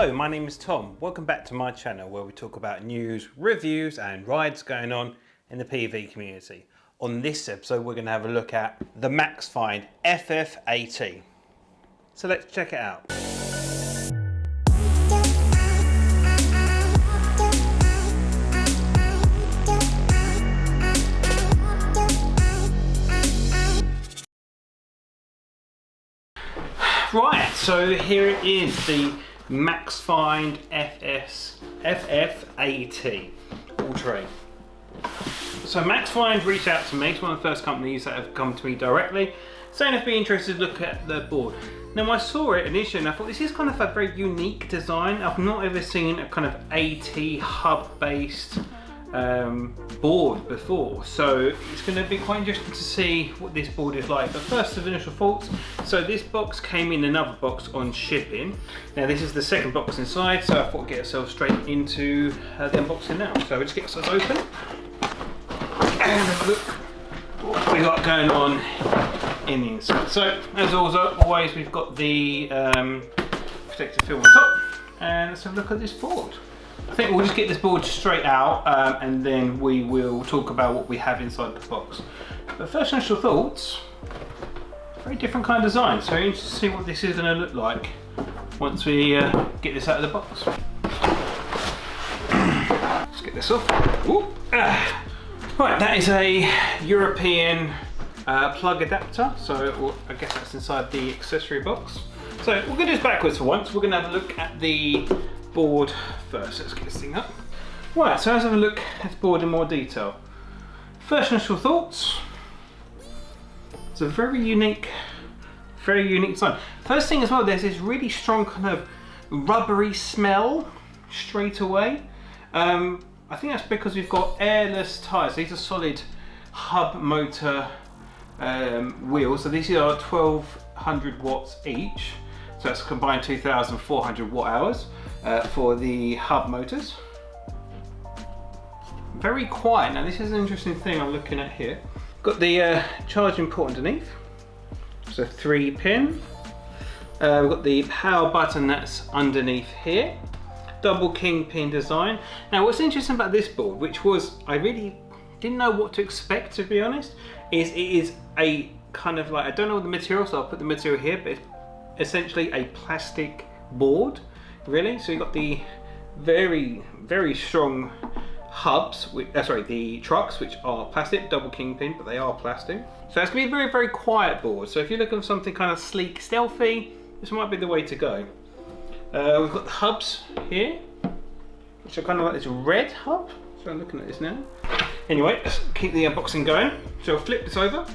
Hello, my name is Tom. Welcome back to my channel where we talk about news, reviews and rides going on in the PV community. On this episode we're going to have a look at the Maxfind FF80. So let's check it out. Right, so here it is, the Maxfind FF80 all-terrain. So Maxfind reached out to me. It's one of the first companies that have come to me directly, saying if I'd be interested to look at the board. Now I saw it initially and I thought this is kind of a very unique design. I've not ever seen a kind of AT hub-based board before, so it's going to be quite interesting to see what this board is like. But first, of initial thoughts. So this box came in another box on shipping. Now this is the second box inside, so I thought I'd get ourselves straight into the unboxing now. So we'll just get ourselves open and have a look what we got going on in the inside. So as always, we've got the protective film on top, and let's have a look at this board. I think we'll just get this board straight out and then we will talk about what we have inside the box. But first initial thoughts, very different kind of design. So interested to see what this is going to look like once we get this out of the box. Let's get this off. Right, that is a European plug adapter. So I guess that's inside the accessory box. So we're going to do this backwards for once. We're going to have a look at the board first. Let's get this thing up. Right, so let's have a look at the board in more detail. First initial thoughts. It's a very unique design. First thing as well, there's this really strong kind of rubbery smell straight away. I think that's because we've got airless tyres. These are solid hub motor wheels. So these are 1200 watts each. So that's combined 2,400 watt hours for the hub motors. Very quiet. Now this is an interesting thing I'm looking at here. Got the charging port underneath. So 3-pin. We've got the power button that's underneath here. Double kingpin design. Now what's interesting about this board, which was, I really didn't know what to expect, to be honest, is it is a kind of like, I don't know the material, so I'll put the material here, but it's essentially a plastic board, really. So you've got the very strong hubs, the trucks, which are plastic, double kingpin, but they are plastic. So it's going to be a very quiet board. So if you're looking for something kind of sleek, stealthy, this might be the way to go. We've got the hubs here, which are kind of like this red hub. So I'm looking at this now. Anyway, let's keep the unboxing going. So I'll flip this over,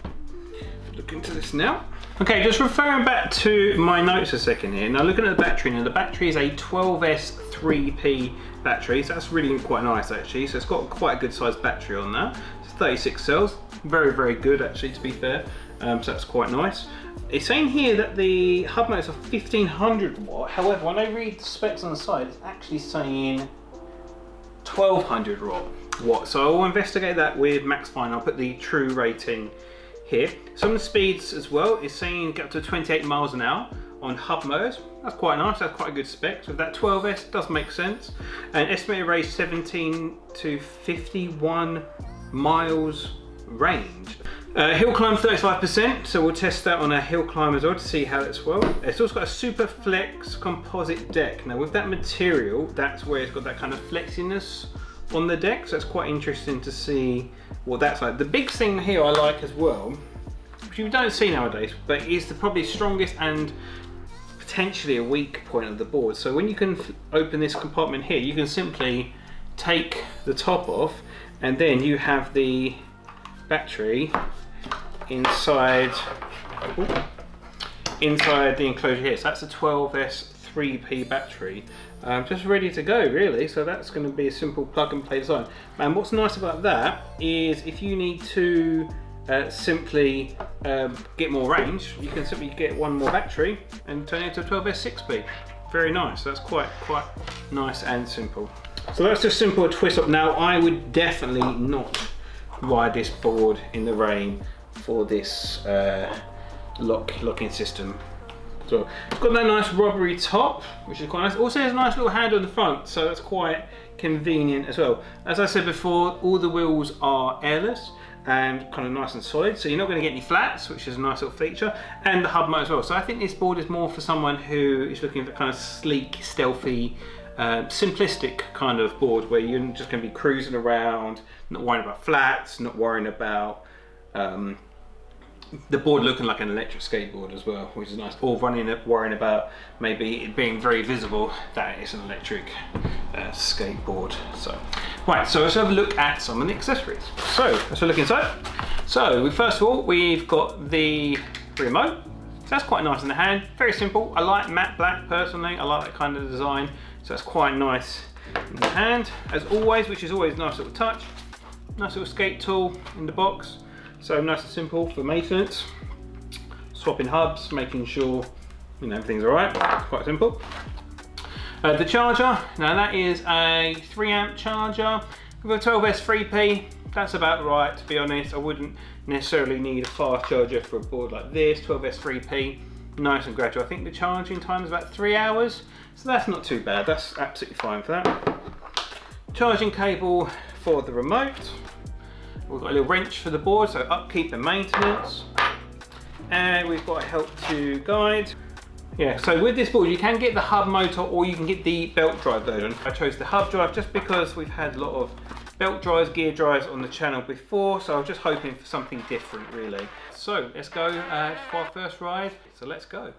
look into this now. Okay, just referring back to my notes a second here. Now looking at the battery, now the battery is a 12S 3P battery, so that's really quite nice actually. So it's got quite a good sized battery on that. It's 36 cells, very good actually, to be fair. So that's quite nice. It's saying here that the hub motors are 1500 watt. However, when I read the specs on the side, it's actually saying 1200 watt. So I will investigate that with Maxfind. I'll put the true rating here. Some of the speeds as well is saying get up to 28 miles an hour on hub motors. That's quite nice, that's quite a good spec. So that 12S does make sense. And estimated range 17 to 51 miles range. Hill climb 35%, so we'll test that on a hill climb as well to see how it's well. It's also got a super flex composite deck. Now with that material, that's where it's got that kind of flexiness on the deck, so it's quite interesting to see what that's like. The big thing here I like as well, which you don't see nowadays, but is the probably strongest and potentially a weak point of the board. So when you can open this compartment here, you can simply take the top off and then you have the battery inside the enclosure here. So that's a 12S 3P battery, just ready to go really. So that's going to be a simple plug and play design. And what's nice about that is if you need to simply get more range, you can simply get one more battery and turn it into a 12S 6P. Very nice. That's quite nice and simple. So that's just simple twist up. Now I would definitely not ride this board in the rain for this locking system. So it's got that nice rubbery top, which is quite nice. Also has a nice little handle on the front, so that's quite convenient as well. As I said before, all the wheels are airless and kind of nice and solid, so you're not going to get any flats, which is a nice little feature, and the hub mode as well. So I think this board is more for someone who is looking for kind of sleek, stealthy, simplistic kind of board where you're just going to be cruising around, not worrying about flats, not worrying about the board looking like an electric skateboard as well, which is nice, or worrying about maybe it being very visible that it's an electric skateboard. So right, so let's have a look at some of the accessories. So let's look inside. So first of all, we've got the remote. So that's quite nice in the hand, very simple. I like matte black personally, I like that kind of design, so that's quite nice in the hand as always, which is always a nice little touch. Nice little skate tool in the box, so nice and simple for maintenance, swapping hubs, making sure everything's all right. Quite simple. The charger, now that is a 3 amp charger with a 12S3P. That's about right, to be honest. I wouldn't necessarily need a fast charger for a board like this. 12S3P, nice and gradual. I think the charging time is about 3 hours, so that's not too bad. That's absolutely fine for that. Charging cable for the remote. We've got a little wrench for the board, so upkeep and maintenance. And we've got a help to guide. Yeah, so with this board you can get the hub motor or you can get the belt drive version. I chose the hub drive just because we've had a lot of belt drives, gear drives on the channel before, so I was just hoping for something different really. So let's go for our first ride, so let's go.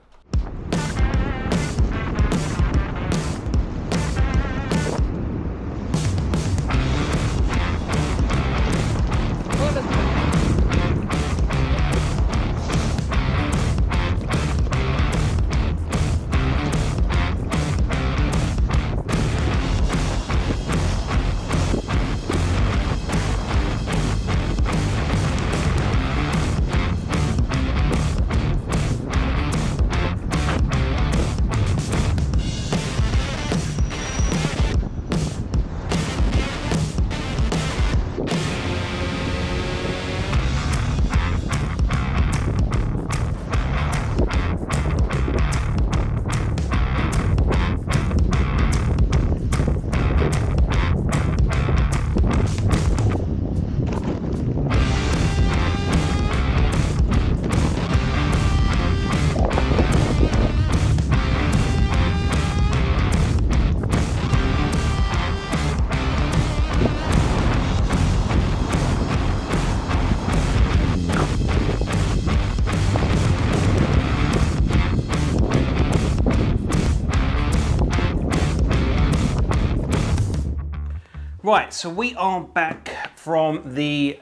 Right, so we are back from the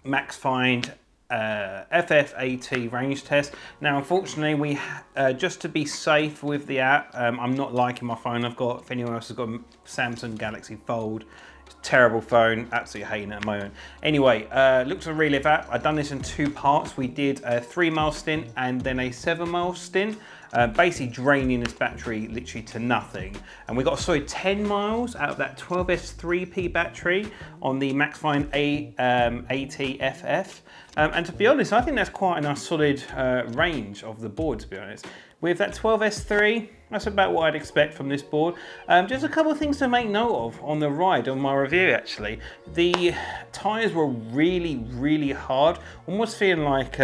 Maxfind FF80 range test. Now, unfortunately, we just to be safe with the app, I'm not liking my phone. I've got, if anyone else has got a Samsung Galaxy Fold, it's a terrible phone, absolutely hating it at the moment. Anyway, looks a real live app. I've done this in 2 parts. We did a 3-mile stint and then a 7-mile stint. Basically draining this battery literally to nothing, and we got a solid 10 miles out of that 12S3P battery on the Maxfind AT-FF, and to be honest, I think that's quite a nice solid range of the board, to be honest. With that 12S3, that's about what I'd expect from this board. Just a couple of things to make note of on the ride, on my review actually. The tyres were really hard, almost feeling like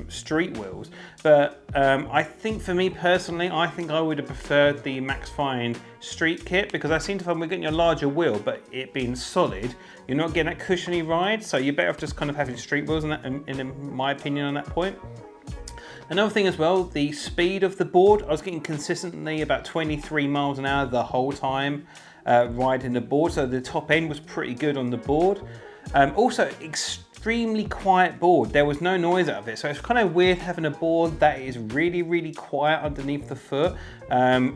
street wheels. But I think for me personally, I think I would have preferred the Maxfind street kit, because I seem to find we're getting a larger wheel, but it being solid, you're not getting that cushiony ride, so you're better off just kind of having street wheels in my opinion on that point. Another thing as well, the speed of the board, I was getting consistently about 23 miles an hour the whole time riding the board, so the top end was pretty good on the board. Also, extremely quiet board. There was no noise out of it, so it's kind of weird having a board that is really quiet underneath the foot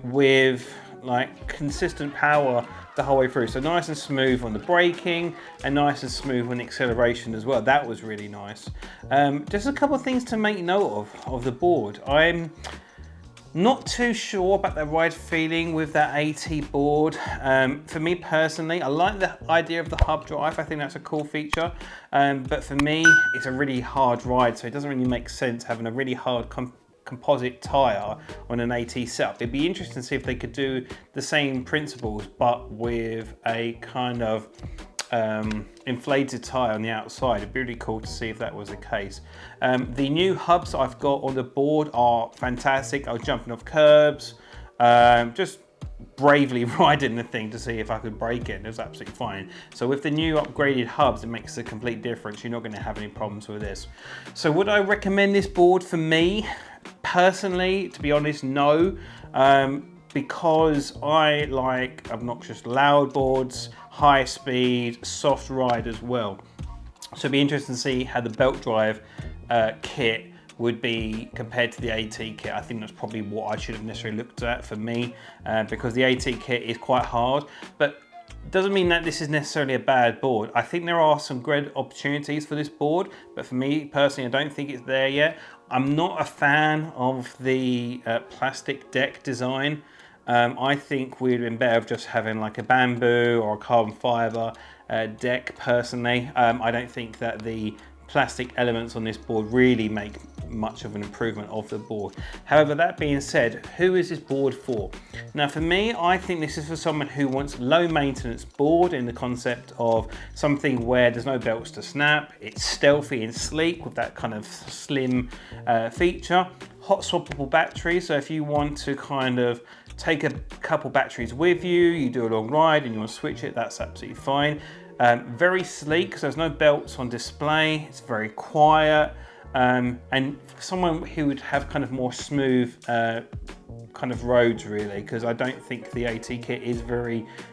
with like consistent power the whole way through. So nice and smooth on the braking and nice and smooth on the acceleration as well. That was really nice. Just a couple of things to make note of the board. I'm not too sure about the ride feeling with that AT board. For me personally, I like the idea of the hub drive. I think that's a cool feature. But for me, it's a really hard ride, so it doesn't really make sense having a really hard composite tyre on an AT setup. It'd be interesting to see if they could do the same principles, but with a kind of inflated tyre on the outside. It'd be really cool to see if that was the case. The new hubs I've got on the board are fantastic. I was jumping off curbs, just bravely riding the thing to see if I could break it. It was absolutely fine. So with the new upgraded hubs, it makes a complete difference. You're not going to have any problems with this. So would I recommend this board for me? Personally, to be honest, no. Because I like obnoxious loud boards, high speed, soft ride as well. So it'd be interesting to see how the belt drive kit would be compared to the AT kit. I think that's probably what I should have necessarily looked at for me, because the AT kit is quite hard, but doesn't mean that this is necessarily a bad board. I think there are some great opportunities for this board, but for me personally, I don't think it's there yet. I'm not a fan of the plastic deck design. I think we'd have been better off just having like a bamboo or a carbon fiber deck personally. I don't think that the plastic elements on this board really make much of an improvement of the board. However, that being said, who is this board for? Now for me, I think this is for someone who wants low maintenance board in the concept of something where there's no belts to snap, it's stealthy and sleek with that kind of slim feature. Hot swappable batteries, so if you want to kind of take a couple batteries with you, you do a long ride and you want to switch it, that's absolutely fine. Very sleek, because there's no belts on display, it's very quiet, and for someone who would have kind of more smooth kind of roads really, because I don't think the AT kit is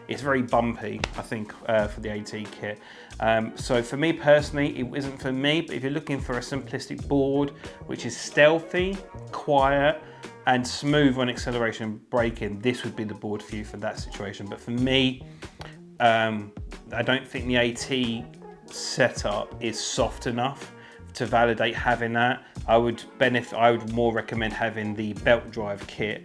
it's very bumpy, I think, for the AT kit. So for me personally, it isn't for me, but if you're looking for a simplistic board which is stealthy, quiet, and smooth on acceleration and braking, this would be the board for you for that situation. But for me, I don't think the AT setup is soft enough to validate having that. I would more recommend having the belt drive kit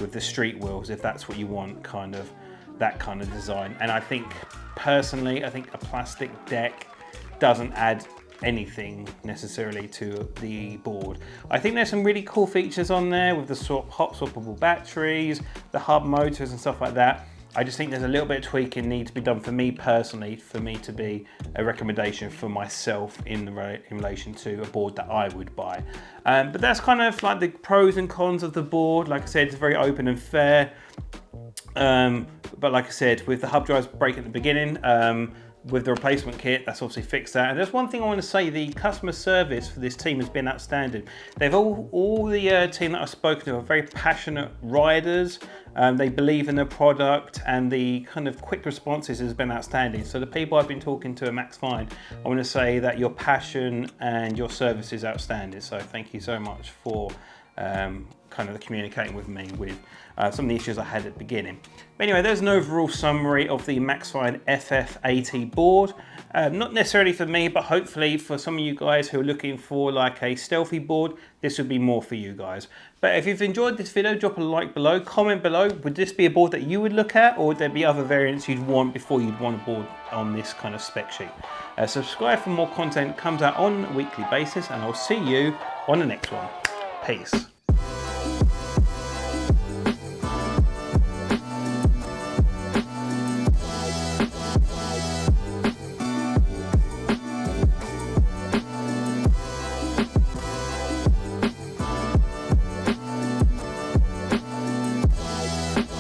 with the street wheels, if that's what you want, kind of that kind of design. And I think personally, I think a plastic deck doesn't add anything necessarily to the board. I think there's some really cool features on there with the hot swappable batteries, the hub motors and stuff like that. I just think there's a little bit of tweaking need to be done for me personally, for me to be a recommendation for myself in relation to a board that I would buy. But that's kind of like the pros and cons of the board. Like I said, it's very open and fair. But like I said, with the hub drives break at the beginning, with the replacement kit, that's obviously fixed that. And there's one thing I want to say, the customer service for this team has been outstanding. They've all the team that I've spoken to are very passionate riders. They believe in the product, and the kind of quick responses has been outstanding. So the people I've been talking to at Maxfind, I want to say that your passion and your service is outstanding. So thank you so much for kind of communicating with me with some of the issues I had at the beginning. But anyway, there's an overall summary of the Maxfind FF80 board. Not necessarily for me, but hopefully for some of you guys who are looking for like a stealthy board, this would be more for you guys. But if you've enjoyed this video, drop a like below, comment below. Would this be a board that you would look at, or would there be other variants you'd want before you'd want a board on this kind of spec sheet? Subscribe for more content, comes out on a weekly basis, and I'll see you on the next one. Peace.